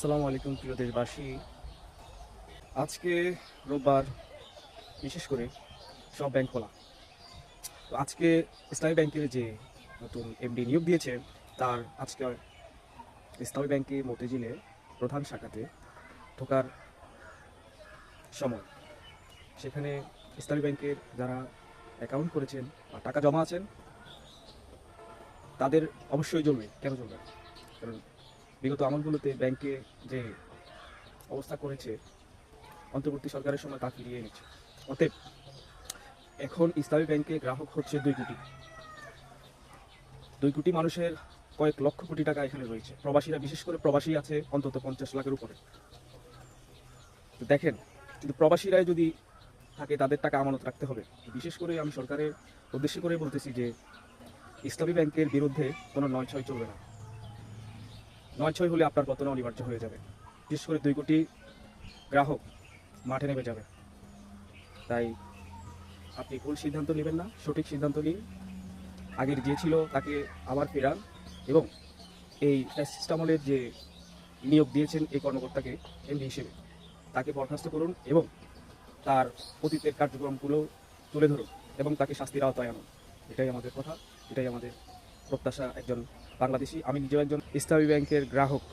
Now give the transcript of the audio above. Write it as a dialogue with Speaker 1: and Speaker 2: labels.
Speaker 1: আসসালামু আলাইকুম প্রিয় দেশবাসী। আজকে রোববার, বিশেষ করে সব ব্যাংক খোলা। তো আজকে ইসলামী ব্যাংকের যে নতুন এমডি নিয়োগ দিয়েছে, তার আজকে ইসলামী ব্যাংকে মতিঝিলে প্রধান শাখাতে ঢোকার সময় সেখানে ইসলামী ব্যাংকের যারা অ্যাকাউন্ট করেছেন বা টাকা জমা আছেন তাদের অবশ্যই জ্বলবে। কেন জ্বলবে না? কারণ বিগত আমলগুলোতে ব্যাংকে যে অবস্থা করেছে অন্তর্বর্তী সরকারের সময় তা ফিরিয়ে এনেছে। অতএব এখন ইসলামী ব্যাংকে গ্রাহক হচ্ছে 2 কোটি। 2 কোটি মানুষের কয়েক লক্ষ কোটি টাকা এখানে রয়েছে। প্রবাসীরা, বিশেষ করে প্রবাসী আছে অন্তত 50 লাখের উপরে। তো দেখেন, কিন্তু প্রবাসীরাই যদি থাকে তাদের টাকা আমানত রাখতে হবে। বিশেষ করে আমি সরকারের উদ্দেশ্য করে বলতেছি যে ইসলামী ব্যাংকের বিরুদ্ধে কোনো 9-6 চলবে না। 9-6 হলে আপনার পতন অনিবার্য হয়ে যাবে। বিশেষ করে 2 কোটি গ্রাহক মাঠে নেমে যাবে। তাই আপনি ভুল সিদ্ধান্ত নেবেন না, সঠিক সিদ্ধান্ত নিন। আগের যে ছিল তাকে আবার ফেরান এবং এই ফ্যাসিস্ট আমলের যে নিয়োগ দিয়েছেন এই কর্মকর্তাকে এমডি হিসেবে, তাকে বরখাস্ত করুন এবং তার অতীতের কার্যক্রমগুলো তুলে ধরুন এবং তাকে শাস্তির আওতায় আনুন। এটাই আমাদের কথা, এটাই আমাদের প্রত্যাশা একজন বাংলাদেশি। আমি নিজেও একজন ইসলামী ব্যাংকের গ্রাহক।